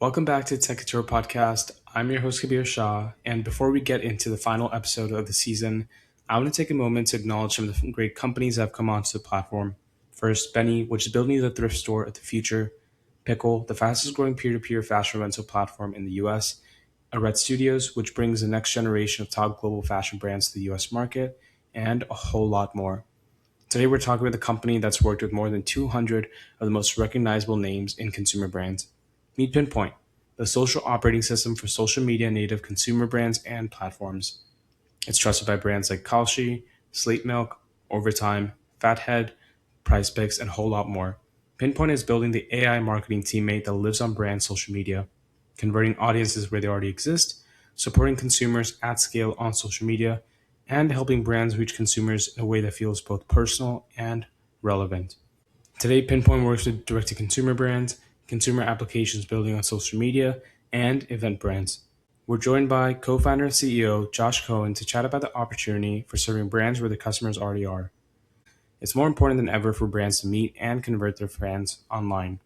Welcome back to TechCouture podcast. I'm your host Kabir Shah, and before we get into the final episode of the season, I want to take a moment to acknowledge some of the great companies that have come onto the platform. First, Benny, which is building the thrift store of the future; Pickle, the fastest growing peer-to-peer fashion rental platform in the US; Red Studios, which brings the next generation of top global fashion brands to the US market; and a whole lot more. Today, we're talking with a company that's worked with more than 200 of the most recognizable names in consumer brands. Meet Pinpoint, the social operating system for social media native consumer brands and platforms. It's trusted by brands like Kalshi, Slate Milk, Overtime, Fathead, PricePicks, and a whole lot more. Pinpoint is building the AI marketing teammate that lives on brand social media, converting audiences where they already exist, supporting consumers at scale on social media, and helping brands reach consumers in a way that feels both personal and relevant. Today, Pinpoint works with direct to consumer brands, consumer applications building on social media, and event brands. We're joined by co founder and CEO Josh Cohen to chat about the opportunity for serving brands where the customers already are. It's more important than ever for brands to meet and convert their fans online.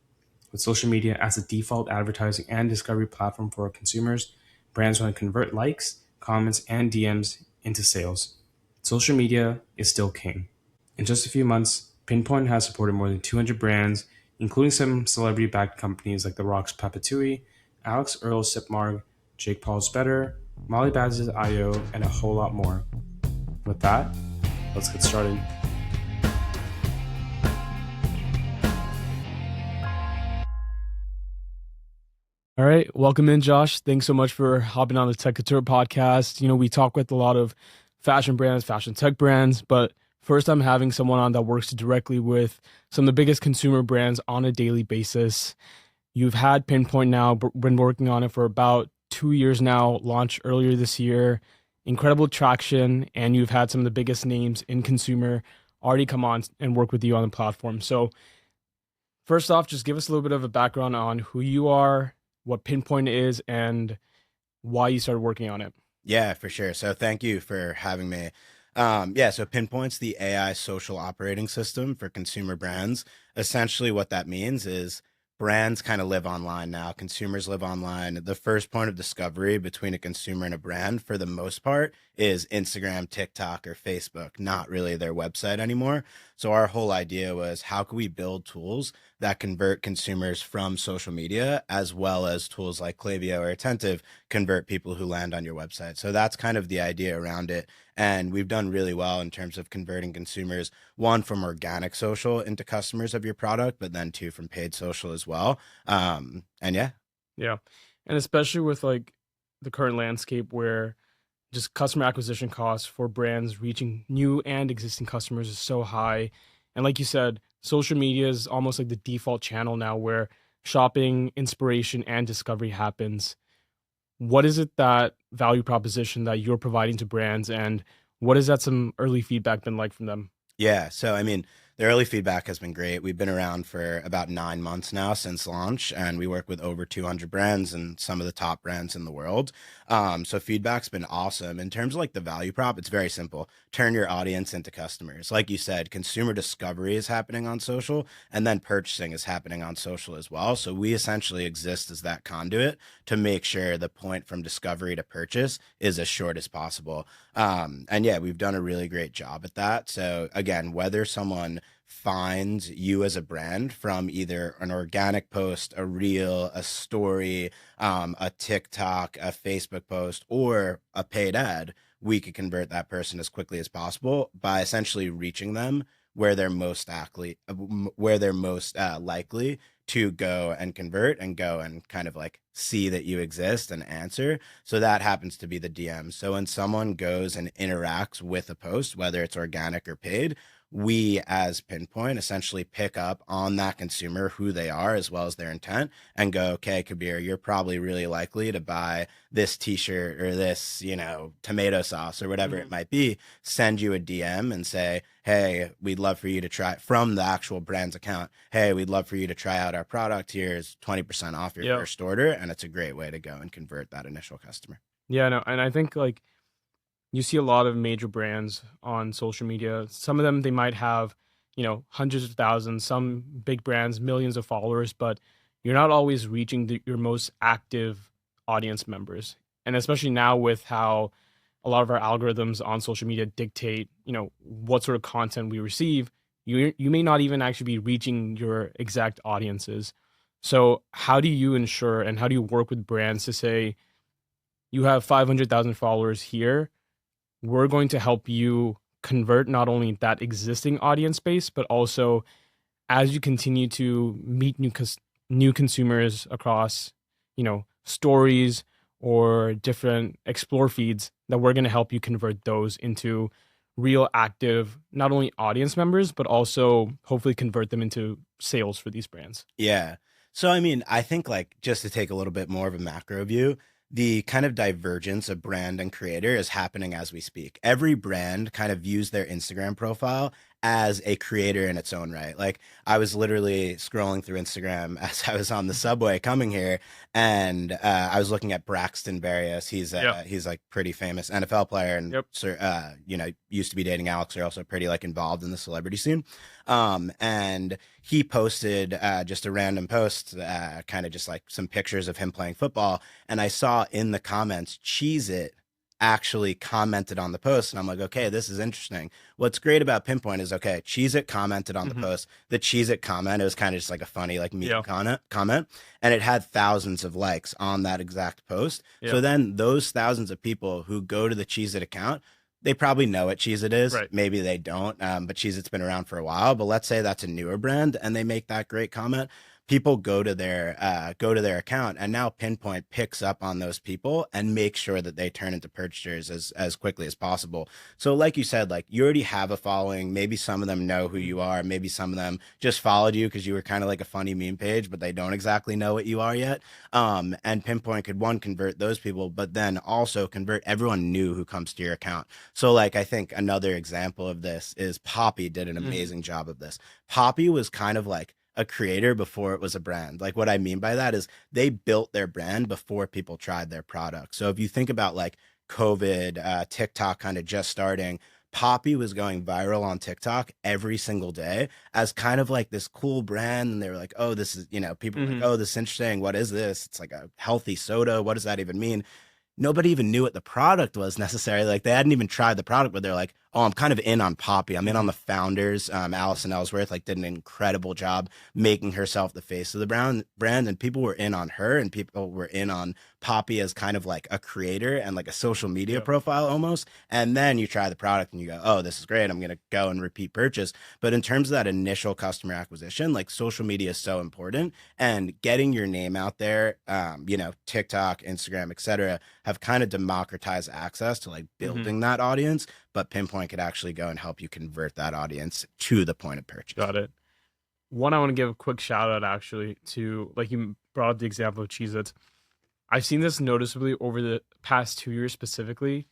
With social media as the default advertising and discovery platform for our consumers, brands want to convert likes, comments, and DMs into sales. Social media is still king. In just a few months, Pinpoint has supported more than 200 brands, including some celebrity backed companies like The Rock's Papatui, Alix Earle's sipMARGS, Jake Paul's Betr, Molly Baz's Ayoh, and a whole lot more. With that, let's get started. All right, welcome in, Josh. Thanks so much for hopping on the TechCouture podcast. We talk with a lot of fashion brands, fashion tech brands, but first I'm having someone on that works directly with some of the biggest consumer brands on a daily basis. You've had Pinpoint now, been working on it for about 2 years now, launched earlier this year, incredible traction, and you've had some of the biggest names in consumer already come on and work with you on the platform. So first off, just give us a little bit of a background on who you are, what Pinpoint is, and why you started working on it. Yeah, for sure. So thank you for having me. So Pinpoint's the AI social operating system for consumer brands. Essentially, what that means is brands kind of live online now. Consumers live online. The first point of discovery between a consumer and a brand, for the most part, is Instagram, TikTok, or Facebook, not really their website anymore. So our whole idea was, how can we build tools that convert consumers from social media, as well as tools like Klaviyo or Attentive convert people who land on your website. So that's kind of the idea around it. And we've done really well in terms of converting consumers, one, from organic social into customers of your product, but then two, from paid social as well. And yeah. Yeah. And especially with like the current landscape where just customer acquisition costs for brands reaching new and existing customers is so high. And like you said, social media is almost like the default channel now where shopping, inspiration, and discovery happens. What is it that value proposition that you're providing to brands, and what has that some early feedback been like from them? Yeah. So, I mean, the early feedback has been great. We've been around for about 9 months now since launch, and we work with over 200 brands and some of the top brands in the world. So feedback's been awesome. In terms of like the value prop, it's very simple. Turn your audience into customers. Like you said, consumer discovery is happening on social, and then purchasing is happening on social as well. So we essentially exist as that conduit to make sure the point from discovery to purchase is as short as possible. And yeah, we've done a really great job at that. So again, whether someone finds you as a brand from either an organic post, a reel, a story, a TikTok, a Facebook post, or a paid ad, we could convert that person as quickly as possible by essentially reaching them where they're most likely to go and convert and go and kind of like see that you exist and answer. So that happens to be the DM. So when someone goes and interacts with a post, whether it's organic or paid, we as Pinpoint essentially pick up on that consumer, who they are, as well as their intent, and go, okay, Kabir, you're probably really likely to buy this t-shirt or this, tomato sauce or whatever it might be. Send you a DM and say, hey, we'd love for you to try, from the actual brand's account, hey, we'd love for you to try out our product. Here's 20% off your first order. And it's a great way to go and convert that initial customer. Yeah, no, and I think like you see a lot of major brands on social media. Some of them, they might have, hundreds of thousands, some big brands, millions of followers, but you're not always reaching your most active audience members. And especially now with how a lot of our algorithms on social media dictate, what sort of content we receive, you may not even actually be reaching your exact audiences. So how do you ensure and how do you work with brands to say you have 500,000 followers here, we're going to help you convert not only that existing audience base, but also as you continue to meet new consumers across, stories or different explore feeds, that we're going to help you convert those into real active, not only audience members, but also hopefully convert them into sales for these brands. Yeah. So, I mean, I think like just to take a little bit more of a macro view, the kind of divergence of brand and creator is happening as we speak. Every brand kind of views their Instagram profile as a creator in its own right. Like I was literally scrolling through Instagram as I was on the subway coming here, and I was looking at Braxton Berrios. He's like pretty famous NFL player, and Yep. used to be dating Alix Earle, also pretty like involved in the celebrity scene. And he posted just a random post, kind of just like some pictures of him playing football, and I saw in the comments, Cheese It actually commented on the post. And I'm like, okay, this is interesting. What's great about Pinpoint is, okay, Cheez It commented on the post. The Cheez It comment, it was kind of just like a funny, like meme comment. And it had thousands of likes on that exact post. Yeah. So then those thousands of people who go to the Cheez It account, they probably know what Cheez It is. Right. Maybe they don't, but Cheez It's been around for a while. But let's say that's a newer brand and they make that great comment. People go to their account, and now Pinpoint picks up on those people and makes sure that they turn into purchasers as quickly as possible. So like you said, like you already have a following. Maybe some of them know who you are. Maybe some of them just followed you because you were kind of like a funny meme page, but they don't exactly know what you are yet. And Pinpoint could convert those people, but then also convert everyone new who comes to your account. So like I think another example of this is Poppy did an amazing job of this. Poppy was kind of like a creator before it was a brand. Like what I mean by that is they built their brand before people tried their product. So if you think about like COVID, TikTok kind of just starting, Poppy was going viral on TikTok every single day as kind of like this cool brand. And they were like, oh, this is, people were like, oh, this is interesting. What is this? It's like a healthy soda. What does that even mean? Nobody even knew what the product was necessarily. Like they hadn't even tried the product, but they're like, oh, I'm kind of in on Poppy. I'm in on the founders. Allison Ellsworth like did an incredible job making herself the face of the brand, and people were in on her, and people were in on Poppy as kind of like a creator and like a social media profile almost. And then you try the product and you go, oh, this is great. I'm gonna go and repeat purchase. But in terms of that initial customer acquisition, like social media is so important, and getting your name out there, TikTok, Instagram, etc., have kind of democratized access to like building that audience. But Pinpoint could actually go and help you convert that audience to the point of purchase. Got it. One, I want to give a quick shout out actually to, like you brought up the example of Cheez-Its. I've seen this noticeably over the past 2 years specifically,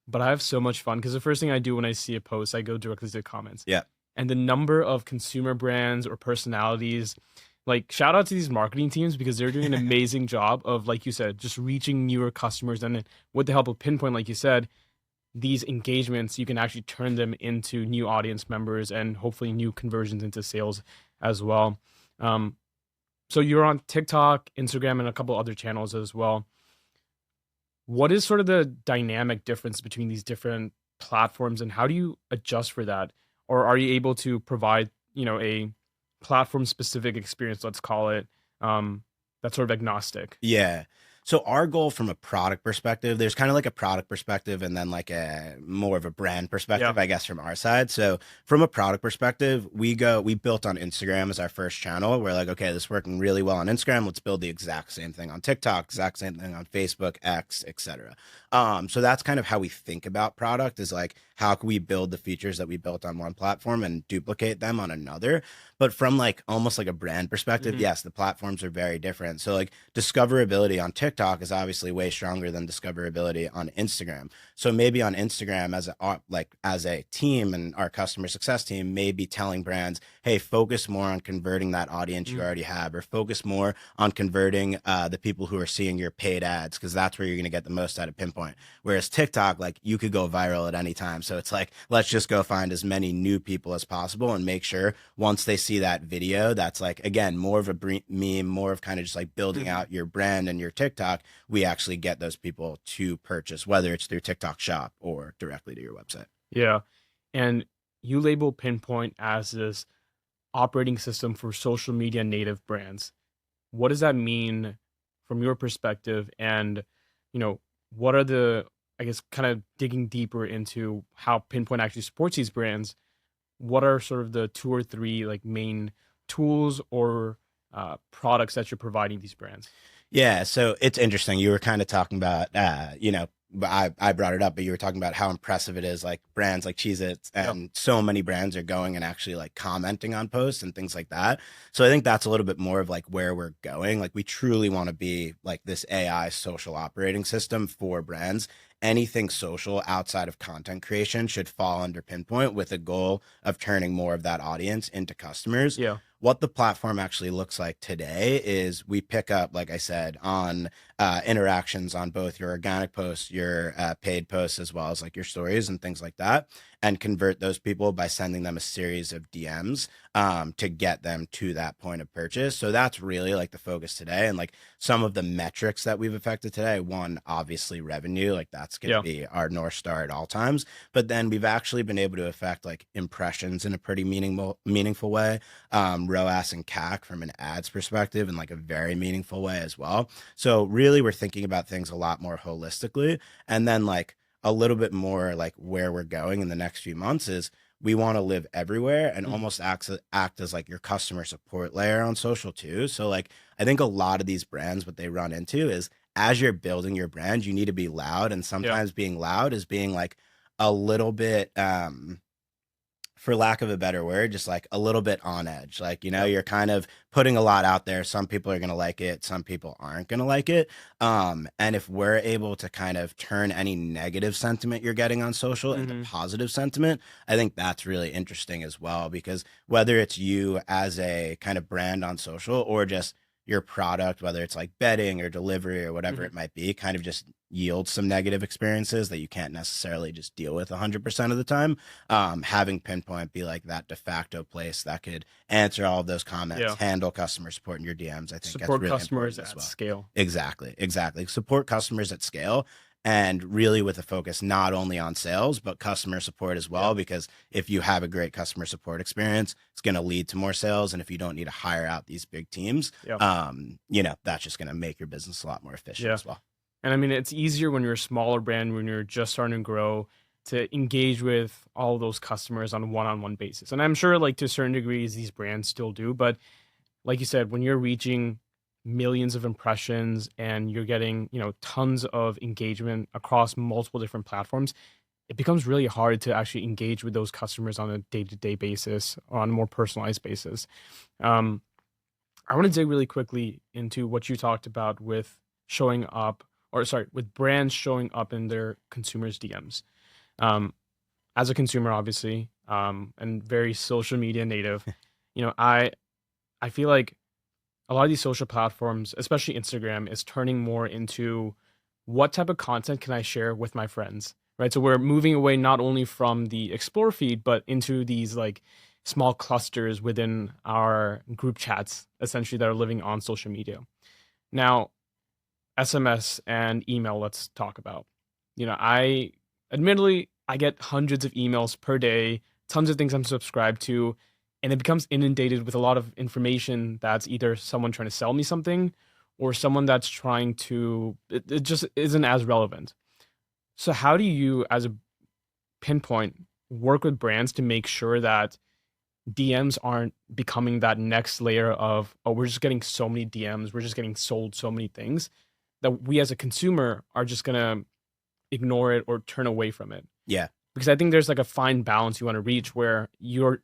but I have so much fun because the first thing I do when I see a post, I go directly to the comments. Yeah. And the number of consumer brands or personalities, like shout out to these marketing teams because they're doing an amazing job of, like you said, just reaching newer customers. And with the help of Pinpoint, like you said, these engagements, you can actually turn them into new audience members and hopefully new conversions into sales as well. So you're on TikTok, Instagram, and a couple other channels as well. What is sort of the dynamic difference between these different platforms, and how do you adjust for that? Or are you able to provide, a platform specific experience, let's call it, that's sort of agnostic? Yeah. So our goal from a product perspective, there's kind of like a product perspective and then like a more of a brand perspective, I guess, from our side. So from a product perspective, we built on Instagram as our first channel. We're like, okay, this is working really well on Instagram. Let's build the exact same thing on TikTok, exact same thing on Facebook, X, etc. So that's kind of how we think about product, is like, how can we build the features that we built on one platform and duplicate them on another? But from like almost like a brand perspective, yes, the platforms are very different. So like discoverability on TikTok TikTok is obviously way stronger than discoverability on Instagram. So maybe on Instagram, as a team and our customer success team may be telling brands, hey, focus more on converting that audience you Mm. already have, or focus more on converting the people who are seeing your paid ads, because that's where you're going to get the most out of Pinpoint. Whereas TikTok, like, you could go viral at any time. So it's like, let's just go find as many new people as possible and make sure once they see that video, that's like, again, more of a meme, more of kind of just like building Mhm. out your brand and your TikTok, we actually get those people to purchase, whether it's through TikTok shop or directly to your website. Yeah. And you label Pinpoint as this operating system for social media native brands. What does that mean from your perspective? And, you know, what are the, I guess, kind of digging deeper into how Pinpoint actually supports these brands? What are sort of the two or three like main tools or products that you're providing these brands? Yeah, so it's interesting. You were kind of talking about, but I brought it up, but you were talking about how impressive it is, like brands like Cheez-Its, Yep. and so many brands are going and actually like commenting on posts and things like that. So I think that's a little bit more of like where we're going. Like, we truly want to be like this AI social operating system for brands. Anything social outside of content creation should fall under Pinpoint, with a goal of turning more of that audience into customers. Yeah. What the platform actually looks like today is we pick up, like I said, on interactions on both your organic posts, your paid posts, as well as like your stories and things like that, and convert those people by sending them a series of DMs to get them to that point of purchase. So that's really like the focus today. And like some of the metrics that we've affected today, one, obviously revenue, like that's going to Yeah. be our North Star at all times. But then we've actually been able to affect like impressions in a pretty meaningful way, ROAS and CAC from an ads perspective in like a very meaningful way as well. So really, we're thinking about things a lot more holistically. And then like a little bit more like where we're going in the next few months is we want to live everywhere and Mhm. almost act as like your customer support layer on social too. So like, I think a lot of these brands, what they run into is, as you're building your brand, you need to be loud. And Yeah. sometimes being loud is being like a little bit, for lack of a better word, just like a little bit on edge. Like, Yep. you're kind of putting a lot out there. Some people are going to like it, some people aren't going to like it. And if we're able to kind of turn any negative sentiment you're getting on social into Hmm. positive sentiment, I think that's really interesting as well. Because whether it's you as a kind of brand on social, or just your product, whether it's like betting or delivery or whatever Hmm. it might be, kind of just yields some negative experiences that you can't necessarily just deal with 100% of the time. Having Pinpoint be like that de facto place that could answer all of those comments, Yeah. handle customer support in your DMs, I think that's Support really customers important as at well. scale. Exactly. Support customers at scale, and really with a focus not only on sales, but customer support as Yeah. well. Because if you have a great customer support experience, it's going to lead to more sales. And if you don't need to hire out these big teams, Yeah. that's just going to make your business a lot more efficient Yeah. as well. And I mean, it's easier when you're a smaller brand, when you're just starting to grow, to engage with all those customers on a one-on-one basis. And I'm sure, like, to certain degrees, these brands still do. But like you said, when you're reaching millions of impressions and you're getting, tons of engagement across multiple different platforms, it becomes really hard to actually engage with those customers on a day-to-day basis, on a more personalized basis. Um, I want to dig really quickly into what you talked about with showing up, or sorry, with brands showing up in their consumers' DMs. Um, as a consumer, obviously, and very social media native, I feel like a lot of these social platforms, especially Instagram, is turning more into what type of content can I share with my friends, right? So we're moving away not only from the explore feed, but into these like small clusters within our group chats, essentially, that are living on social media. Now, SMS and email, let's talk about. I admittedly I get hundreds of emails per day, tons of things I'm subscribed to, and it becomes inundated with a lot of information that's either someone trying to sell me something or someone that's trying to it just isn't as relevant. So how do you, as a Pinpoint, work with brands to make sure that DMs aren't becoming that next layer of, oh, we're just getting so many DMs, we're just getting sold so many things, that we as a consumer are just gonna ignore it or turn away from it? Yeah. Because I think there's like a fine balance you want to reach where you're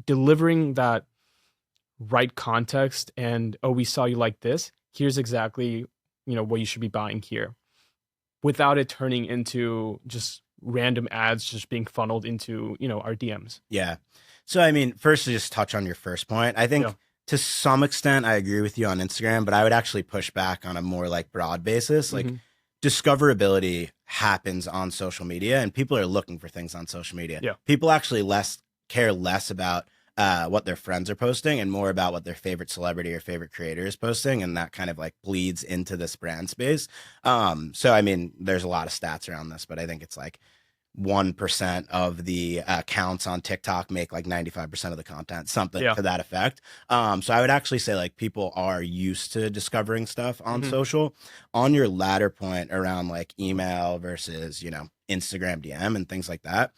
delivering that right context and, oh, we saw you like this. Here's exactly, what you should be buying here, without it turning into just random ads just being funneled into, our DMs. Yeah. So, I mean, first to just touch on your first point, I Yeah. think to some extent I agree with you on Instagram, but I would actually push back on a more like broad basis. Like, Hmm. discoverability happens on social media, and people are looking for things on social media. Yeah. People actually care less about what their friends are posting and more about what their favorite celebrity or favorite creator is posting, and that kind of like bleeds into this brand space. So I mean, there's a lot of stats around this, but I think it's like 1% of the accounts on TikTok make like 95% of the content, something Yeah. to that effect. So I would actually say like people are used to discovering stuff on Hmm. social. On your latter point around like email versus, Instagram DM and things like that,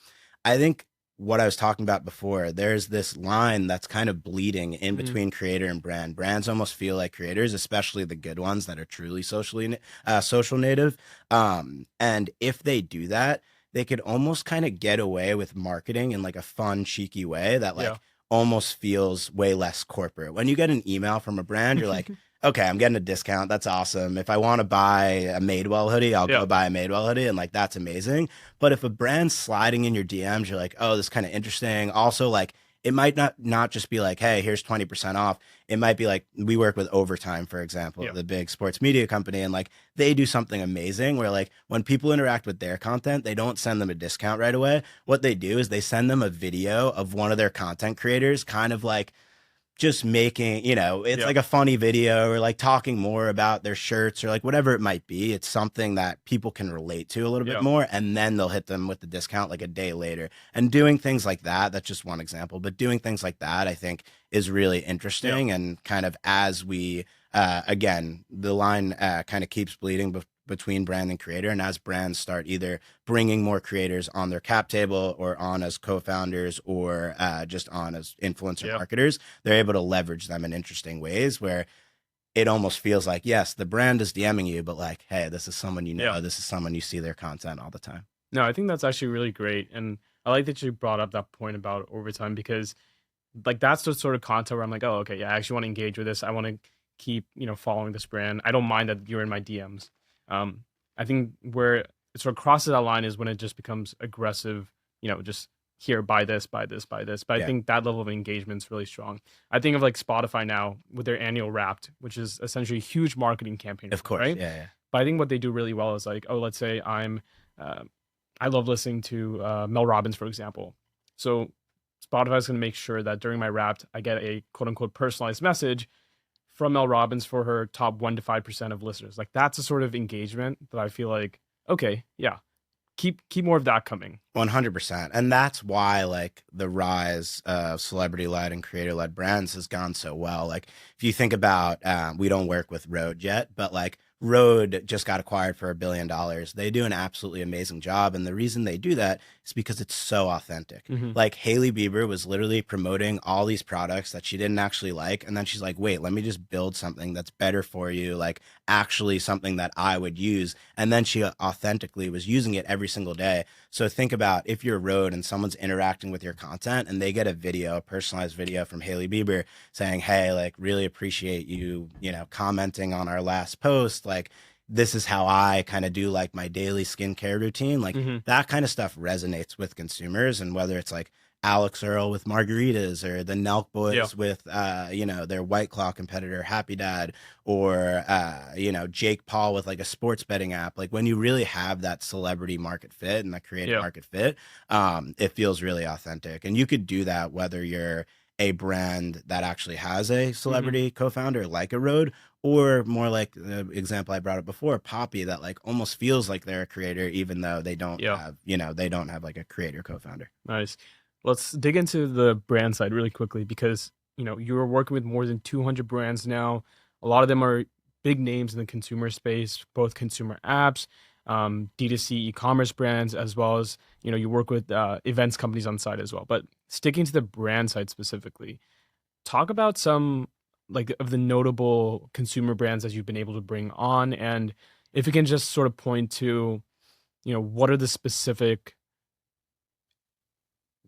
I think what I was talking about before, there's this line that's kind of bleeding in Hmm. between creator and brand. Brands almost feel like creators, especially the good ones that are truly social native. And if they do that, they could almost kind of get away with marketing in like a fun, cheeky way that Yeah. like almost feels way less corporate. When you get an email from a brand, you're like, okay, I'm getting a discount. That's awesome. If I want to buy a Madewell hoodie, I'll Yeah. go buy a Madewell hoodie. And like, that's amazing. But if a brand's sliding in your DMs, you're like, oh, this is kind of interesting. Also, like, it might not just be like, hey, here's 20% off. It might be like, we work with Overtime, for example, Yeah. the big sports media company, and like they do something amazing where like when people interact with their content, they don't send them a discount right away. What they do is they send them a video of one of their content creators kind of like just making, it's Yeah. like a funny video or like talking more about their shirts or like whatever it might be. It's something that people can relate to a little bit Yeah. more. And then they'll hit them with the discount like a day later. And doing things like that, that's just one example, but doing things like that, I think is really Yeah. interesting. And kind of as we, again, the line kind of keeps bleeding between brand and creator. And as brands start either bringing more creators on their cap table or on as co-founders or just on as influencer Yeah. marketers, they're able to leverage them in interesting ways where it almost feels like, yes, the brand is DMing you, but like, hey, this is someone Yeah. this is someone you see their content all the time. No, I think that's actually really great. And I like that you brought up that point about overtime, because like that's the sort of content where I'm like, oh, okay, yeah, I actually want to engage with this. I want to keep, following this brand. I don't mind that you're in my DMs. Um, I think where it sort of crosses that line is when it just becomes aggressive, just here, buy this, buy this, buy this. But I Yeah, think that level of engagement is really strong. I think of like Spotify now with their annual Wrapped, which is essentially a huge marketing campaign, of course. right? Yeah, yeah. But I think what they do really well is like, oh, let's say uh, I love listening to Mel Robbins, for example. So Spotify is going to make sure that during my Wrapped, I get a quote unquote personalized message from Mel Robbins for her top 1 to 5% of listeners. Like that's a sort of engagement that I feel like, okay, yeah, keep more of that coming. 100%. And that's why like the rise of celebrity led and creator led brands has gone so well. Like if you think about, we don't work with Rode yet, but like Rode just got acquired for $1 billion. They do an absolutely amazing job. And the reason they do that is because it's so authentic. Hmm. Like Hailey Bieber was literally promoting all these products that she didn't actually like. And then she's like, wait, let me just build something that's better for you. Like actually something that I would use. And then she authentically was using it every single day. So think about if you're Rode and someone's interacting with your content and they get a personalized video from Hailey Bieber saying, hey, like really appreciate you, commenting on our last post. Like this is how I kind of do like my daily skincare routine. Like Hmm. that kind of stuff resonates with consumers. And whether it's like Alix Earle with margaritas or the Nelk Yeah. Boys with, their White Claw competitor, Happy Dad, or, Jake Paul with like a sports betting app. Like when you really have that celebrity market fit and that creative Yeah. market fit, it feels really authentic. And you could do that whether you're a brand that actually has a Hmm. celebrity co-founder like a Rode, or more like the example I brought up before, Poppy, that like almost feels like they're a creator, even though Yeah. they don't have like a creator co-founder. Nice. Let's dig into the brand side really quickly, because you're working with more than 200 brands now. A lot of them are big names in the consumer space, both consumer apps, D2C e-commerce brands, as well as you work with events companies on site as well. But sticking to the brand side specifically, talk about some like of the notable consumer brands that you've been able to bring on, and if you can just sort of point to what are the specific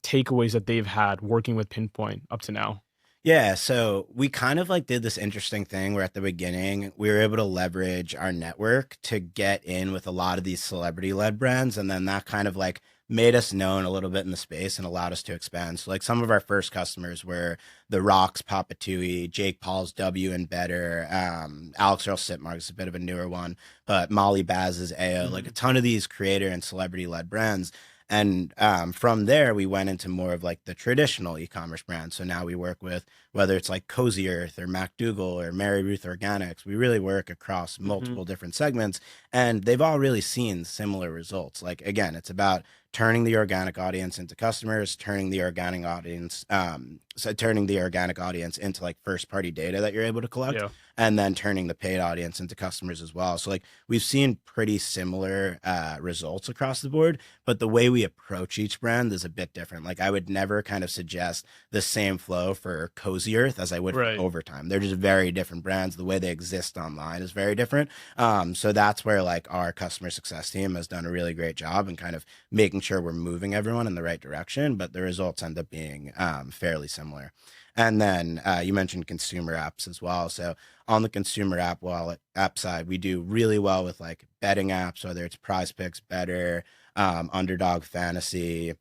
takeaways that they've had working with Pinpoint up to now. Yeah, so we kind of like did this interesting thing where at the beginning we were able to leverage our network to get in with a lot of these celebrity led brands. And then that kind of like made us known a little bit in the space and allowed us to expand. So like some of our first customers were The Rock's Papatui, Jake Paul's W and Betr, Alix Earle sipMARGS is a bit of a newer one, but Molly Baz's Ayoh, like a Hmm. ton of these creator and celebrity led brands. And from there, we went into more of like the traditional e-commerce brands. So now we work with whether it's like Cozy Earth or MacDougall or Mary Ruth Organics. We really work across Hmm. multiple different segments, and they've all really seen similar results. Like again, it's about turning the organic audience into customers, turning the organic audience into like first party data that you're able to collect, Yeah. and then turning the paid audience into customers as well. So like we've seen pretty similar results across the board, but the way we approach each brand is a bit different. Like I would never kind of suggest the same flow for Cozy Earth as I would for Right. Overtime. They're just very different brands. The way they exist online is very different. So that's where like our customer success team has done a really great job in kind of making sure we're moving everyone in the right direction, but the results end up being fairly similar. And then you mentioned consumer apps as well. So on the consumer app wallet app side, we do really well with like betting apps, whether it's Prize Picks, Betr, Underdog Fantasy,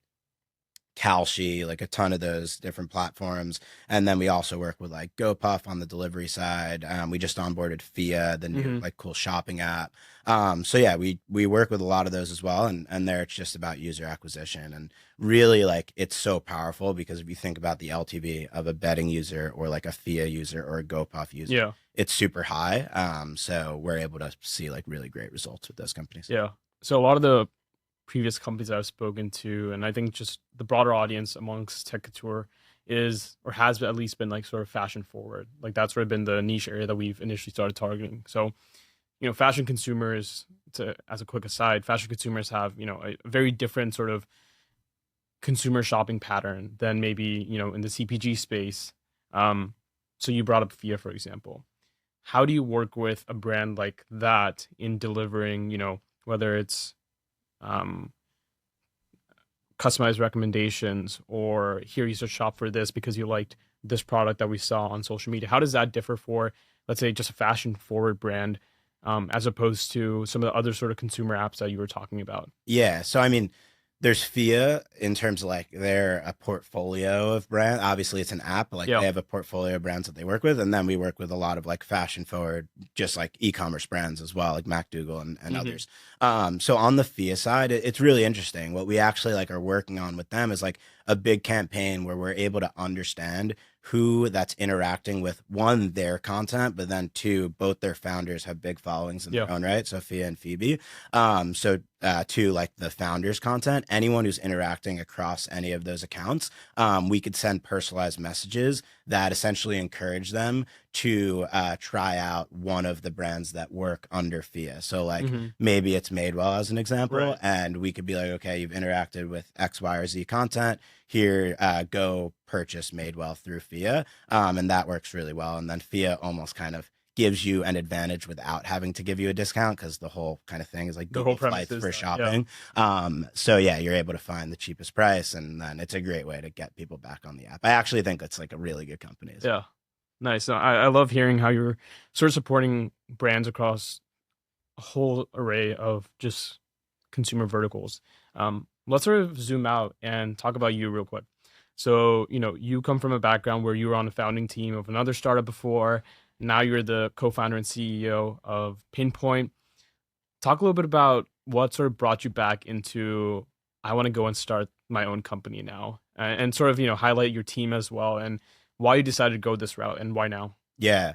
Kalshi, like a ton of those different platforms. And then we also work with like GoPuff on the delivery side. We just onboarded Phia, the new Hmm. like cool shopping app. So yeah, we work with a lot of those as well. And there it's just about user acquisition. And really like it's so powerful because if you think about the LTV of a betting user or like a Phia user or a GoPuff user, Yeah. it's super high. So we're able to see like really great results with those companies. Yeah. So a lot of the previous companies I've spoken to, and I think just the broader audience amongst TechCouture is or has at least been like sort of fashion forward. Like that's sort of been the niche area that we've initially started targeting. So, fashion consumers, as a quick aside, fashion consumers have, a very different sort of consumer shopping pattern than maybe, in the CPG space. Um, so you brought up Fia, for example. How do you work with a brand like that in delivering, whether it's um, customized recommendations or here you should shop for this because you liked this product that we saw on social media? How does that differ for, let's say, just a fashion forward brand, as opposed to some of the other sort of consumer apps that you were talking about? Yeah. So I mean, there's Fia in terms of like they're a portfolio of brand. Obviously, it's an app, but like Yeah. they have a portfolio of brands that they work with, and then we work with a lot of like fashion forward, just like e-commerce brands as well, like MacDougall and Hmm. others. So on the Fia side, it's really interesting. What we actually like are working on with them is like a big campaign where we're able to understand who that's interacting with one their content, but then two both their founders have big followings in Yeah. their own right, Sophia and Phoebe. To like the founders content, anyone who's interacting across any of those accounts, we could send personalized messages that essentially encourage them to try out one of the brands that work under Fia. So like Hmm. maybe it's Madewell as an example, Right. and we could be like, okay, you've interacted with X, Y, or Z content. Here, go purchase Madewell through Fia, and that works really well. And then Fia almost kind of gives you an advantage without having to give you a discount because the whole kind of thing is like The whole Google premise Flights is for that. Yeah. shopping. So yeah, you're able to find the cheapest price, and then it's a great way to get people back on the app. I actually think that's like a really good company as well. Yeah. Nice. No, I love hearing how you're sort of supporting brands across a whole array of just consumer verticals. Let's sort of zoom out and talk about you real quick. So, you come from a background where you were on the founding team of another startup before. Now you're the co-founder and CEO of Pinpoint. Talk a little bit about what sort of brought you back into, I want to go and start my own company now, and sort of, highlight your team as well and why you decided to go this route and why now. Yeah.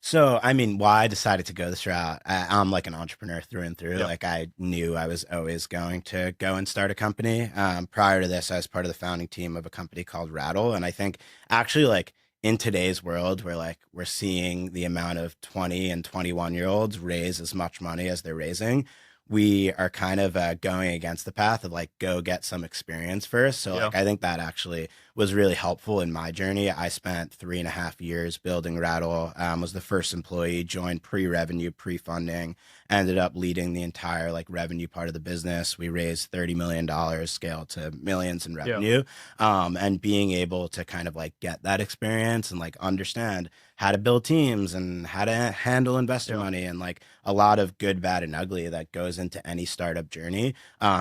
So, I mean, why I decided to go this route, I'm like an entrepreneur through and through. Yeah. Like, I knew I was always going to go and start a company. Prior to this, I was part of the founding team of a company called Rattle. And I think actually, like, in today's world, where like we're seeing the amount of 20 and 21-year-olds raise as much money as they're raising, we are kind of going against the path of like go get some experience first. So Yeah. like I think that actually was really helpful in my journey. I spent 3.5 years building Rattle. Was the first employee, joined pre-revenue, pre-funding, ended up leading the entire like revenue part of the business. We raised $30 million, scaled to millions in Yeah. revenue, and being able to kind of like get that experience and like understand how to build teams and how to handle investor Yeah. money and like a lot of good, bad, and ugly that goes into any startup journey.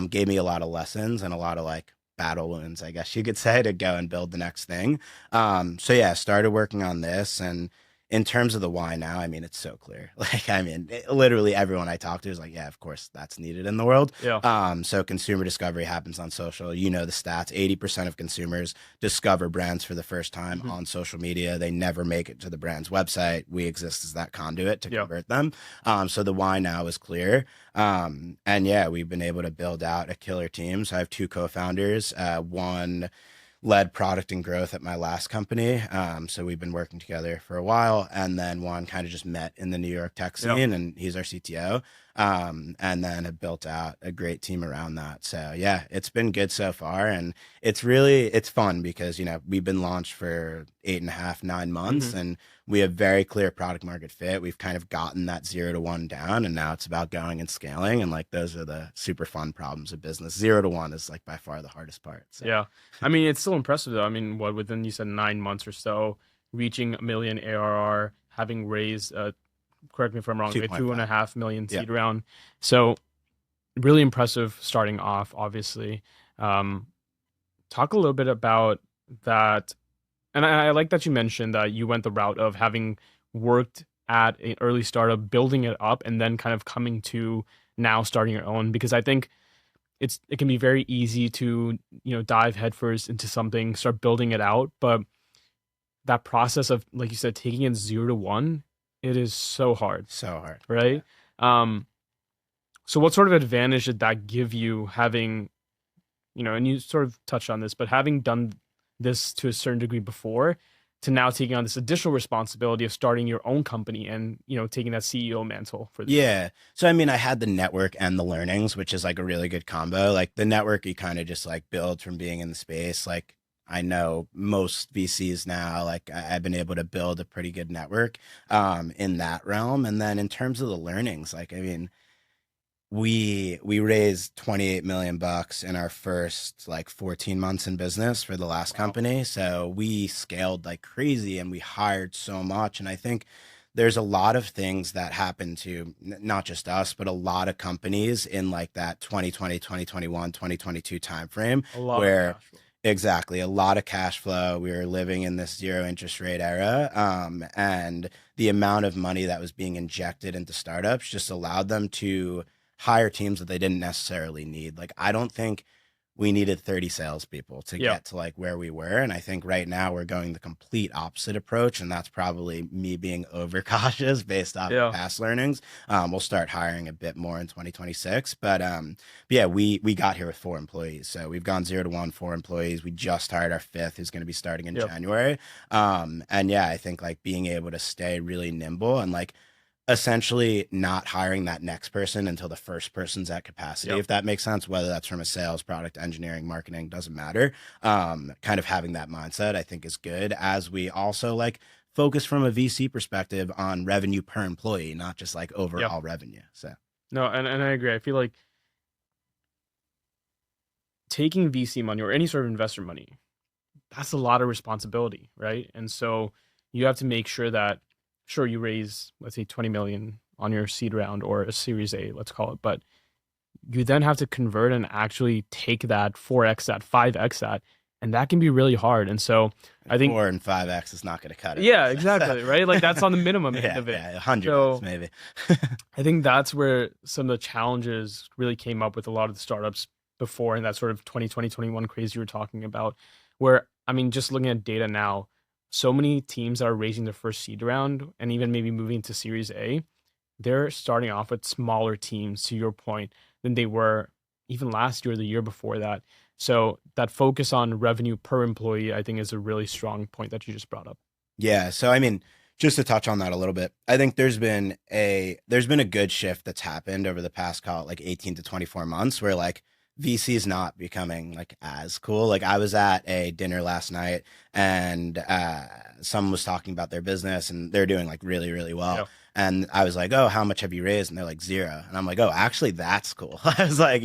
Gave me a lot of lessons and a lot of like battle wounds, I guess you could say, to go and build the next thing. So yeah, started working on this. And in terms of the why now, I mean, it's so clear. Like, I mean, literally everyone I talk to is like, yeah, of course that's needed in the world. Yeah. So consumer discovery happens on social. You know the stats, 80% of consumers discover brands for the first time Hmm. on social media. They never make it to the brand's website. We exist as that conduit to Yeah. convert them. So the why now is clear. And yeah, we've been able to build out a killer team. So I have two co-founders. One led product and growth at my last company. So we've been working together for a while. And then one kind of just met in the New York tech Yeah. scene, and he's our CTO. And then have built out a great team around that. So yeah, it's been good so far. And it's fun because, you know, we've been launched for 8.5, 9 months, Hmm. and we have very clear product market fit. We've kind of gotten that 0 to 1 down, and now it's about going and scaling. And like, those are the super fun problems of business. 0 to 1 is like by far the hardest part. So Yeah. I mean, it's still impressive though. I mean, what within you said 9 months or so, reaching a million ARR, having raised correct me if I'm wrong, a two and a 2.5. half million Yeah. seed round. So really impressive starting off, obviously. Um, Talk a little bit about that. And I like that you mentioned that you went the route of having worked at an early startup, building it up, and then kind of coming to now starting your own. Because I think it can be very easy to dive headfirst into something, start building it out, but that process of, like you said, taking it 0 to 1, it is so hard, So hard. Yeah. right? Um, so what sort of advantage did that give you having, and you sort of touched on this, but having done this to a certain degree before, to now taking on this additional responsibility of starting your own company and taking that CEO mantle for the company. Yeah. So I mean, I had the network and the learnings, which is like a really good combo. Like the network, you kind of just like build from being in the space. Like I know most VCs now, like I've been able to build a pretty good network in that realm. And then in terms of the learnings, like I mean, we raised 28 million bucks in our first like 14 months in business for the last Wow. company. So we scaled like crazy and we hired so much. And I think there's a lot of things that happen to not just us, but a lot of companies in like that 2020, 2021, 2022 timeframe A lot of where cash flow. exactly a lot of cash flow. We were living in this zero interest rate era. And the amount of money that was being injected into startups just allowed them to hire teams that they didn't necessarily need. Like, I don't think we needed 30 salespeople to Yeah. get to like where we were. And I think right now we're going the complete opposite approach. And that's probably me being overcautious based off of Yeah. past learnings. We'll start hiring a bit more in 2026. But yeah, we got here with 4 employees. So we've gone 0 to 1, 4 employees. We just hired our fifth, who's going to be starting in Yeah. January. And yeah, I think like being able to stay really nimble and like essentially not hiring that next person until the first person's at capacity, Yeah. if that makes sense, whether that's from a sales, product, engineering, marketing, doesn't matter. Kind of having that mindset, I think, is good, as we also like focus from a VC perspective on revenue per employee, not just like Yeah. overall revenue. So No, and I agree. I feel like taking VC money or any sort of investor money, that's a lot of responsibility, right? And so you have to make sure that, sure, you raise, let's say, 20 million on your seed round or a series A, let's call it, but you then have to convert and actually take that 4x that 5x that, and that can be really hard. And so I think, 4 and 5x is not going to cut it. yeah, So, exactly, right? Like that's on the minimum end yeah, of it. yeah, 100x So maybe. I think that's where some of the challenges really came up with a lot of the startups before, in that sort of 2020, 21 craze you were talking about, where, I mean, just looking at data now, so many teams that are raising their first seed round and even maybe moving to Series A, they're starting off with smaller teams, to your point, than they were even last year or the year before that. So that focus on revenue per employee, I think, is a really strong point that you just brought up. Yeah. So, I mean, just to touch on that a little bit, I think there's been a good shift that's happened over the past, call it like 18 to 24 months, where like VC is not becoming like as cool. Like I was at a dinner last night, and someone was talking about their business, and they're doing like really, really well. Yeah. And I was like, "Oh, how much have you raised?" And they're like, "Zero." And I'm like, "Oh, actually, that's cool." I was like,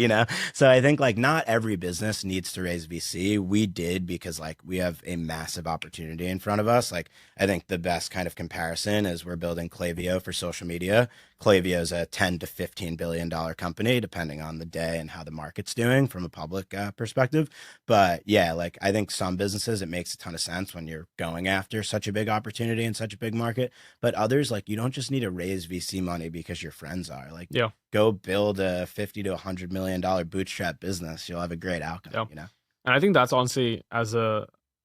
so I think like not every business needs to raise VC. We did because like we have a massive opportunity in front of us. Like I think the best kind of comparison is we're building Klaviyo for social media. Klaviyo is a 10 to $15 billion company, depending on the day and how the market's doing from a public perspective. But yeah, like I think some businesses, it makes a ton of sense when you're going after such a big opportunity in such a big market. But others, like you don't just need to raise VC money because your friends are. Like Yeah. go build a 50 to $100 million bootstrap business. You'll have a great outcome, Yeah. And I think that's honestly, as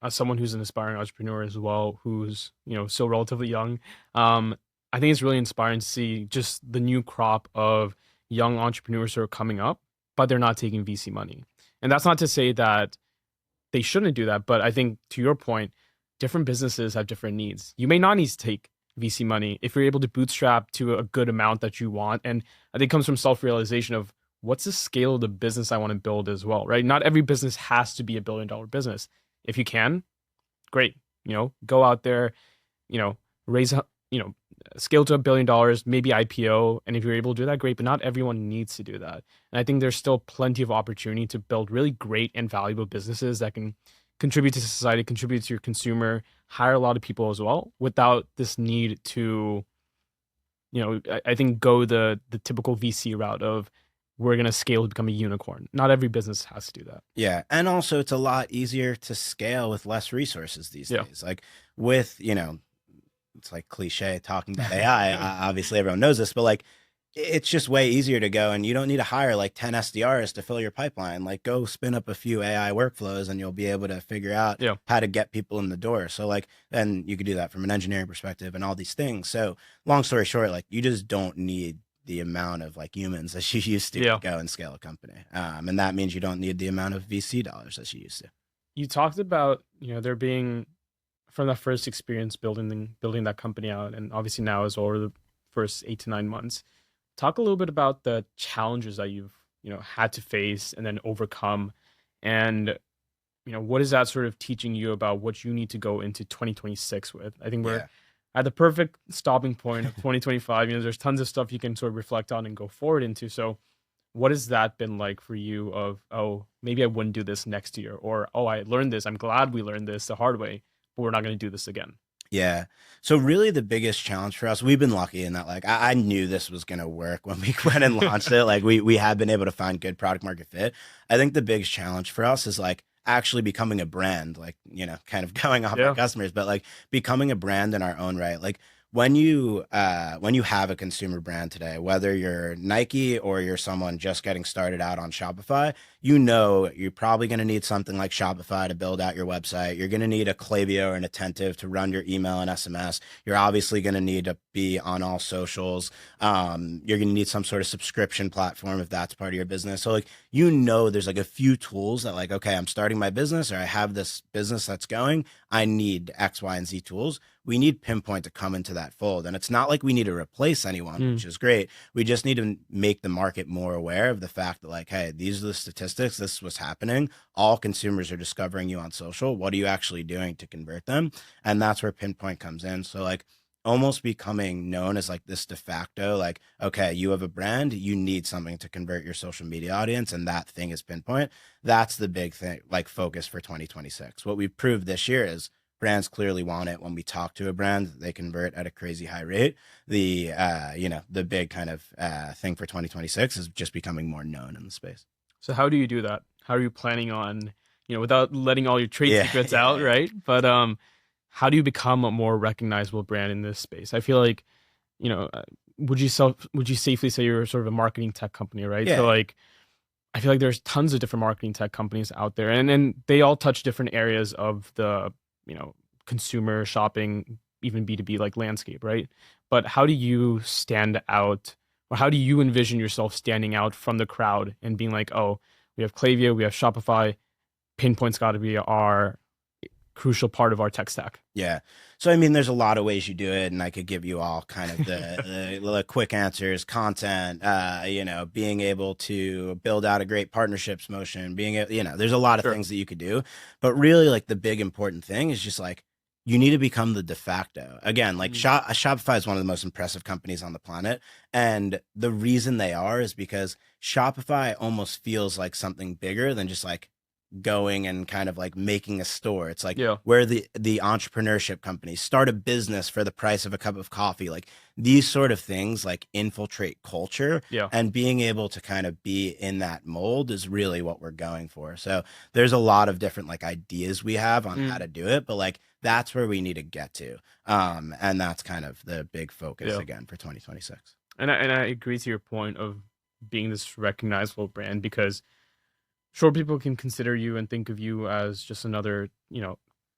someone who's an aspiring entrepreneur as well, who's so relatively young, I think it's really inspiring to see just the new crop of young entrepreneurs who are coming up, but they're not taking VC money. And that's not to say that they shouldn't do that, but I think to your point, different businesses have different needs. You may not need to take VC money if you're able to bootstrap to a good amount that you want. And I think it comes from self-realization of what's the scale of the business I want to build as well, right? Not every business has to be $1 billion business. If you can, great. Go out there, raise, scale to $1 billion, maybe IPO. And if you're able to do that, great. But not everyone needs to do that. And I think there's still plenty of opportunity to build really great and valuable businesses that can contribute to society, contribute to your consumer, hire a lot of people as well, without this need to, I think go the typical VC route of we're going to scale to become a unicorn. Not every business has to do that. Yeah. And also it's a lot easier to scale with less resources these Yeah. days. Like with, it's like cliche talking about AI. Obviously everyone knows this, but like it's just way easier to go, and you don't need to hire like 10 SDRs to fill your pipeline. Like go spin up a few AI workflows and you'll be able to figure out Yeah. how to get people in the door. So like, and you could do that from an engineering perspective and all these things. So long story short, like you just don't need the amount of like humans as you used to Yeah. go and scale a company. And that means you don't need the amount of VC dollars as you used to. You talked about, there being, from that first experience building that company out, and obviously now is over the first 8 to 9 months. Talk a little bit about the challenges that you've had to face and then overcome, and what is that sort of teaching you about what you need to go into 2026 with? I think we're Yeah. at the perfect stopping point of 2025. There's tons of stuff you can sort of reflect on and go forward into. So what has that been like for you of, oh, maybe I wouldn't do this next year, or, oh, I learned this, I'm glad we learned this the hard way, but we're not going to do this again? Yeah. So really the biggest challenge for us, we've been lucky in that like I knew this was gonna work when we went and launched it. Like we have been able to find good product market fit. I think the biggest challenge for us is like actually becoming a brand, like, kind of going off Yeah. our customers, but like becoming a brand in our own right. Like when you have a consumer brand today, whether you're Nike or you're someone just getting started out on Shopify, you're probably going to need something like Shopify to build out your website. You're going to need a Klaviyo or an Attentive to run your email and SMS. You're obviously going to need to be on all socials. You're going to need some sort of subscription platform if that's part of your business. So like, there's like a few tools that like, okay, I'm starting my business or I have this business that's going. I need X, Y, and Z tools. We need Pinpoint to come into that fold. And it's not like we need to replace anyone, which is great. We just need to make the market more aware of the fact that like, hey, these are the statistics. This is what's happening. All consumers are discovering you on social. What are you actually doing to convert them? And that's where Pinpoint comes in. So like almost becoming known as like this de facto, like, okay, you have a brand, you need something to convert your social media audience. And that thing is Pinpoint. That's the big thing, like focus for 2026. What we've proved this year is brands clearly want it. When we talk to a brand, they convert at a crazy high rate. The big kind of thing for 2026 is just becoming more known in the space. So how do you do that? How are you planning on, without letting all your trade secrets out, right? But how do you become a more recognizable brand in this space? I feel like, would you safely say you're sort of a marketing tech company, right? Yeah. So like, I feel like there's tons of different marketing tech companies out there, and they all touch different areas of the, consumer shopping, even B2B like landscape, right? But how do you stand out, or how do you envision yourself standing out from the crowd and being like, oh, we have Klaviyo, we have Shopify, Pinpoint's got to be our crucial part of our tech stack. Yeah. So, I mean, there's a lot of ways you do it, and I could give you all kind of the quick answers, content, being able to build out a great partnerships motion, there's a lot of Sure. things that you could do. But really, like, the big important thing is just like, you need to become the de facto. Again, like Shopify is one of the most impressive companies on the planet. And the reason they are is because Shopify almost feels like something bigger than just like going and kind of like making a store. It's like Yeah. where the entrepreneurship companies start a business for the price of a cup of coffee. Like these sort of things like infiltrate culture, Yeah. and being able to kind of be in that mold is really what we're going for. So there's a lot of different like ideas we have on how to do it, but like that's where we need to get to. And that's kind of the big focus again for 2026. And I agree to your point of being this recognizable brand, because sure, people can consider you and think of you as just another,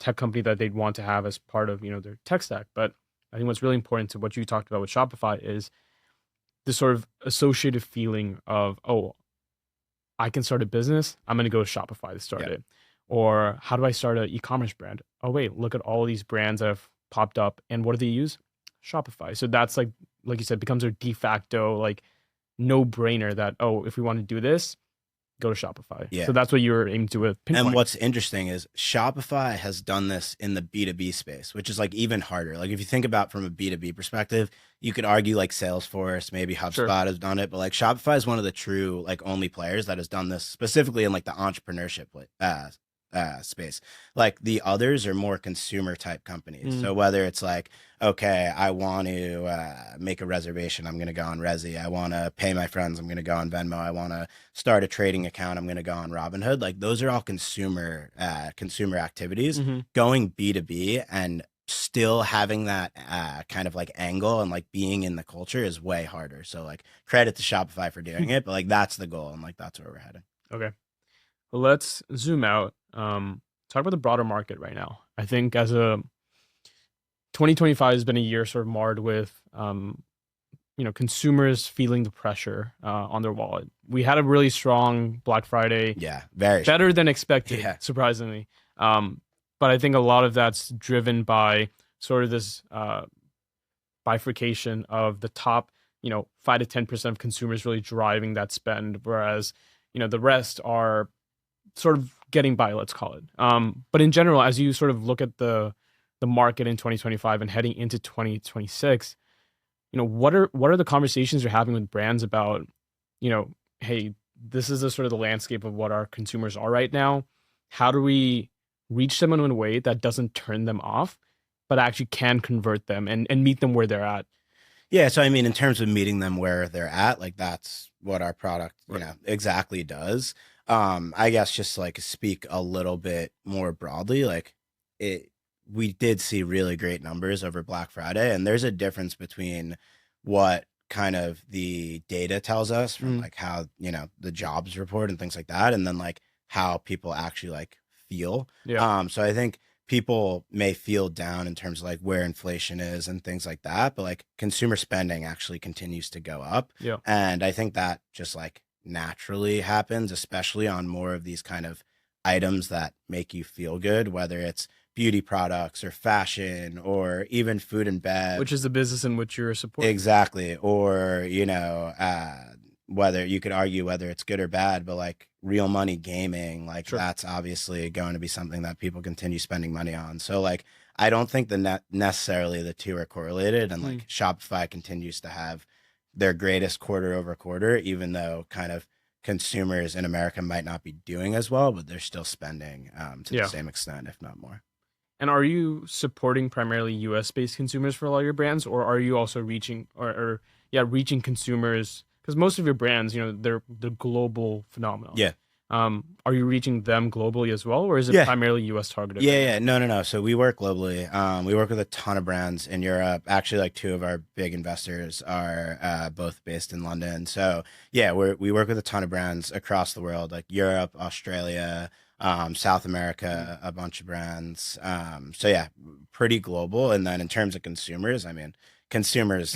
tech company that they'd want to have as part of, their tech stack. But I think what's really important to what you talked about with Shopify is this sort of associated feeling of, oh, I can start a business. I'm going to go to Shopify to start it. Or how do I start an e-commerce brand? Oh, wait, look at all these brands that have popped up. And what do they use? Shopify. So that's like you said, becomes a de facto, like, no brainer that, oh, if we want to do this, go to Shopify. Yeah. So that's what you're aiming to with Pinpoint. And what's interesting is Shopify has done this in the B2B space, which is like even harder. Like if you think about from a B2B perspective, you could argue like Salesforce, maybe HubSpot has done it, but like Shopify is one of the true like only players that has done this specifically in like the entrepreneurship space. Like the others are more consumer type companies. So whether it's like, okay, I want to make a reservation, I'm going to go on Resi. I want to pay my friends, I'm going to go on Venmo. I want to start a trading account, I'm going to go on Robinhood. Like those are all consumer activities. Going B2B and still having that kind of like angle and like being in the culture is way harder. So like credit to Shopify for doing it, but like that's the goal and like that's where we're heading. Okay. Well, let's zoom out. Talk about the broader market right now. I think as a 2025 has been a year sort of marred with, consumers feeling the pressure on their wallet. We had a really strong Black Friday. Yeah, very better than expected, surprisingly. But I think a lot of that's driven by sort of this bifurcation of the top, 5 to 10% of consumers really driving that spend, whereas, the rest are sort of getting by, let's call it. But in general, as you sort of look at the market in 2025 and heading into 2026, what are the conversations you're having with brands about, hey, this is the sort of the landscape of what our consumers are right now. How do we reach them in a way that doesn't turn them off, but actually can convert them and meet them where they're at? Yeah. So, I mean, in terms of meeting them where they're at, like that's what our product, exactly does. I guess just like speak a little bit more broadly, like we did see really great numbers over Black Friday, and there's a difference between what kind of the data tells us from like how, the jobs report and things like that, and then like how people actually like feel. So I think people may feel down in terms of like where inflation is and things like that, but like consumer spending actually continues to go up. And I think that just like naturally happens, especially on more of these kind of items that make you feel good, whether it's beauty products or fashion or even food and bev, which is the business in which you're supporting. Exactly. Or, whether you could argue whether it's good or bad, but like real money gaming, like that's obviously going to be something that people continue spending money on. So like, I don't think necessarily the two are correlated, and like Shopify continues to have their greatest quarter over quarter, even though kind of consumers in America might not be doing as well, but they're still spending to the same extent, if not more. And are you supporting primarily US based consumers for a lot of your brands, or are you also reaching reaching consumers? Because most of your brands, they're the global phenomenon. Are you reaching them globally as well, or is it primarily US targeted? No. So we work globally. We work with a ton of brands in Europe. Actually, like two of our big investors are both based in London. So we work with a ton of brands across the world, like Europe, Australia, South America, a bunch of brands. So pretty global. And then in terms of consumers, I mean, consumers,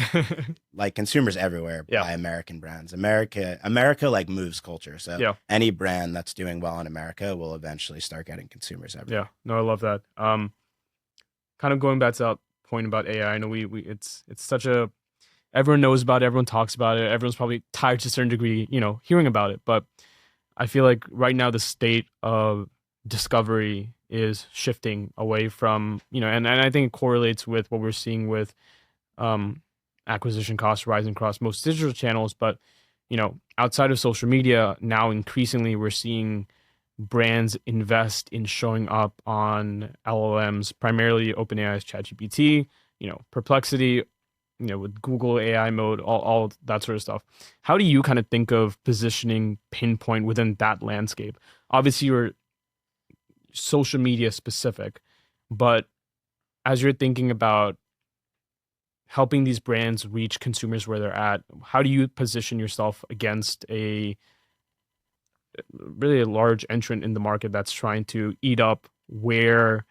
like consumers everywhere Yeah. buy American brands. America like moves culture. So Yeah. any brand that's doing well in America will eventually start getting consumers Yeah. everywhere. No, I love that. Kind of going back to that point about AI. I know we it's such a everyone knows about it, everyone talks about it, everyone's probably tired to a certain degree, hearing about it. But I feel like right now the state of discovery is shifting away from, and I think it correlates with what we're seeing with um, acquisition costs rising across most digital channels. But, outside of social media, now increasingly we're seeing brands invest in showing up on LLMs, primarily OpenAI's ChatGPT, Perplexity, with Google AI mode, all that sort of stuff. How do you kind of think of positioning Pinpoint within that landscape? Obviously, you're social media specific, but as you're thinking about helping these brands reach consumers where they're at, how do you position yourself against a really a large entrant in the market that's trying to eat up where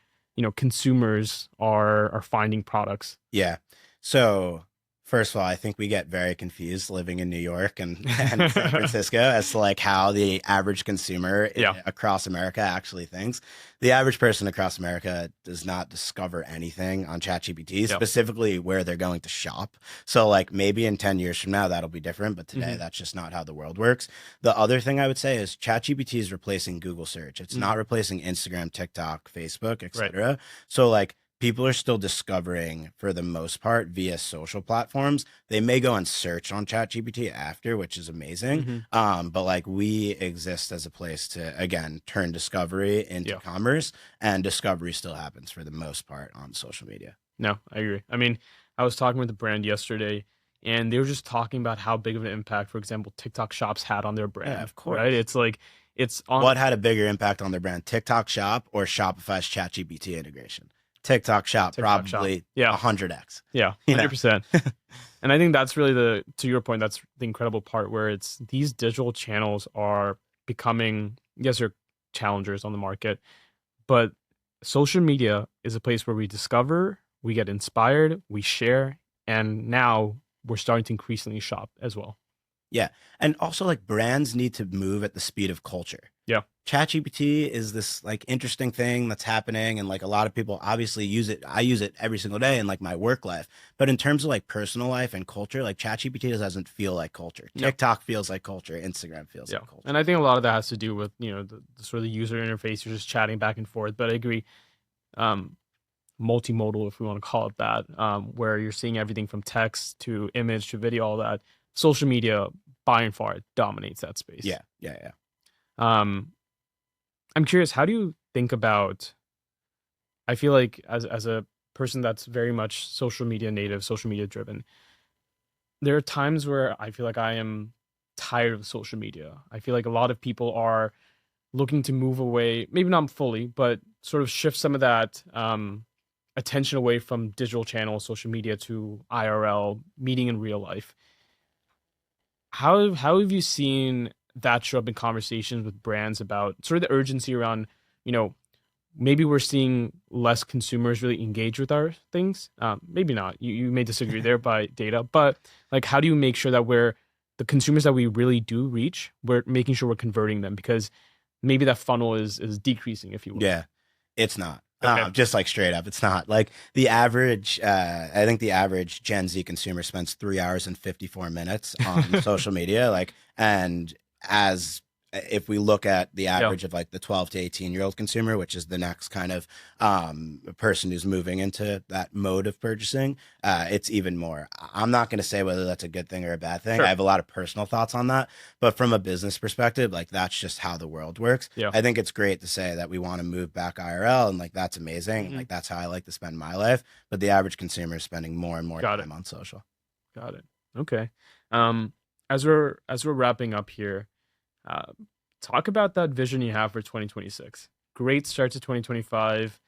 consumers are finding products? Yeah. So first of all, I think we get very confused living in New York and San Francisco as to like how the average consumer Yeah. across America actually thinks. The average person across America does not discover anything on ChatGPT, Yeah. specifically where they're going to shop. So like maybe in 10 years from now, that'll be different, but today Mhm. that's just not how the world works. The other thing I would say is ChatGPT is replacing Google search. It's not replacing Instagram, TikTok, Facebook, Right. etc. So like people are still discovering for the most part via social platforms. They may go and search on ChatGPT after, which is amazing. But like we exist as a place to again turn discovery into Yeah. commerce, and discovery still happens for the most part on social media. No, I agree. I mean, I was talking with a brand yesterday, and they were just talking about how big of an impact, for example, TikTok Shops had on their Yeah, brand, of right? course. It's like it's on What had a bigger impact on their brand, TikTok Shop or Shopify's ChatGPT integration? TikTok Shop TikTok Shop. probably Yeah, 100x. yeah, You know, 100%. And I think that's really to your point, that's the incredible part where it's these digital channels are becoming, yes, they're challengers on the market, but social media is a place where we discover, we get inspired, we share, and now we're starting to increasingly shop as well. yeah. And also like brands need to move at the speed of culture. Yeah. ChatGPT is this like interesting thing that's happening, and like a lot of people obviously use it. I use it every single day in like my work life. But in terms of like personal life and culture, like ChatGPT doesn't feel like culture. No. TikTok feels like culture. Instagram feels Yeah. like culture. And I think a lot of that has to do with, the sort of the user interface. You're just chatting back and forth. But I agree, um, multimodal, if we want to call it that, where you're seeing everything from text to image to video, all that. Social media, by and far, dominates that space. Yeah, yeah, yeah. Um, I'm curious, how do you think about? I feel like as a person that's very much social media native, social media driven, there are times where I feel like I am tired of social media. I feel like a lot of people are looking to move away, maybe not fully, but sort of shift some of that attention away from digital channels, social media to IRL, meeting in real life. How have you seen that show up in conversations with brands about sort of the urgency around, you know, maybe we're seeing less consumers really engage with our things. Maybe not. You may disagree there by data, but like, how do you make sure that we're the consumers that we really do reach, we're making sure we're converting them because maybe that funnel is decreasing, if you will. Yeah, it's not. Okay. Just like straight up, it's not like the average. I think the average Gen Z consumer spends 3 hours and 54 minutes on social media. Like, and as if we look at the Yeah. average of like the 12 to 18-year-old consumer, which is the next kind of person who's moving into that mode of purchasing, it's even more. I'm not going to say whether that's a good thing or a bad thing. Sure. I have a lot of personal thoughts on that, but from a business perspective, like that's just how the world works. Yeah. I think it's great to say that we want to move back IRL, and like that's amazing. And like that's how I like to spend my life. But the average consumer is spending more and more time on social. Got it. Okay. Um, as we're wrapping up here, uh, talk about that vision you have for 2026. Great start to 2025.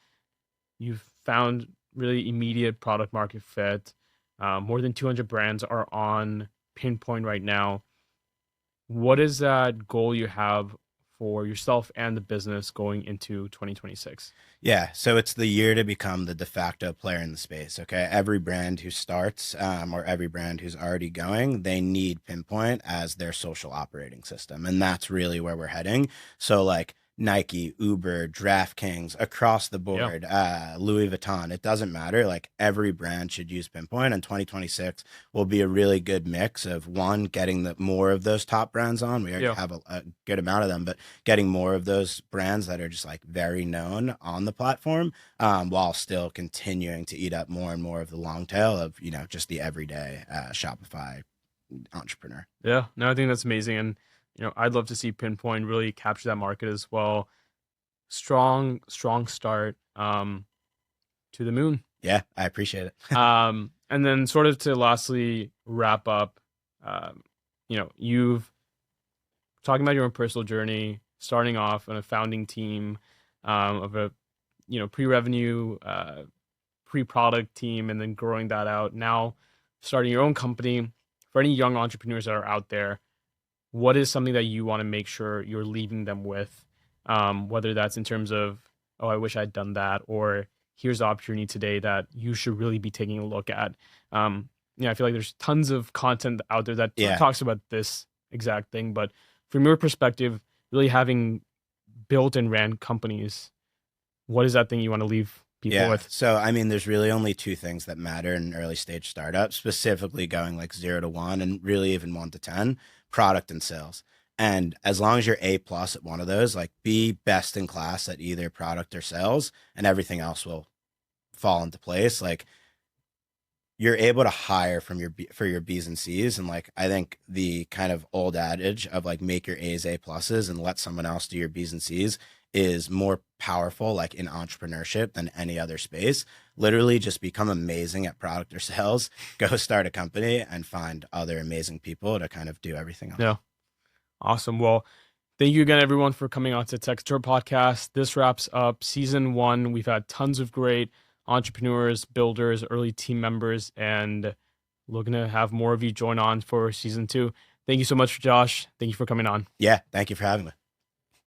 You've found really immediate product market fit. More than 200 brands are on Pinpoint right now. What is that goal you have for yourself and the business going into 2026? Yeah, so it's the year to become the de facto player in the space. Okay, every brand who starts, or every brand who's already going, they need Pinpoint as their social operating system, and that's really where we're heading. So like Nike, Uber, DraftKings, across the Yeah. board, Louis Vuitton, it doesn't matter. Like every brand should use Pinpoint, and 2026 will be a really good mix of one, getting the more of those top brands on. We already Yeah. have a good amount of them, but getting more of those brands that are just like very known on the platform, while still continuing to eat up more and more of the long tail of, just the everyday Shopify entrepreneur. Yeah. No, I think that's amazing. And, I'd love to see Pinpoint really capture that market as well. Strong, strong start to the moon. Yeah, I appreciate it. And then sort of to lastly wrap up, you've talking about your own personal journey, starting off on a founding team of a, pre-revenue, pre-product team, and then growing that out. Now starting your own company. For any young entrepreneurs that are out there, what is something that you want to make sure you're leaving them with? Whether that's in terms of, oh, I wish I'd done that, or here's the opportunity today that you should really be taking a look at. I feel like there's tons of content out there that sort Yeah. of talks about this exact thing, but from your perspective, really having built and ran companies, what is that thing you want to leave people Yeah. with? So, I mean, there's really only two things that matter in an early stage startup, specifically going like 0 to 1 and really even 1 to 10: product and sales. And as long as you're A plus at one of those, like be best in class at either product or sales, and everything else will fall into place. Like you're able to hire from for your B's and C's. And like, I think the kind of old adage of like, make your A's A pluses and let someone else do your B's and C's is more powerful, like in entrepreneurship, than any other space. Literally just become amazing at product or sales, go start a company and find other amazing people to kind of do everything else. Yeah. Awesome. Well, thank you again, everyone, for coming on to TechCouture podcast. This wraps up season 1. We've had tons of great entrepreneurs, builders, early team members, and looking to have more of you join on for season 2. Thank you so much, Josh. Thank you for coming on. Yeah. Thank you for having me.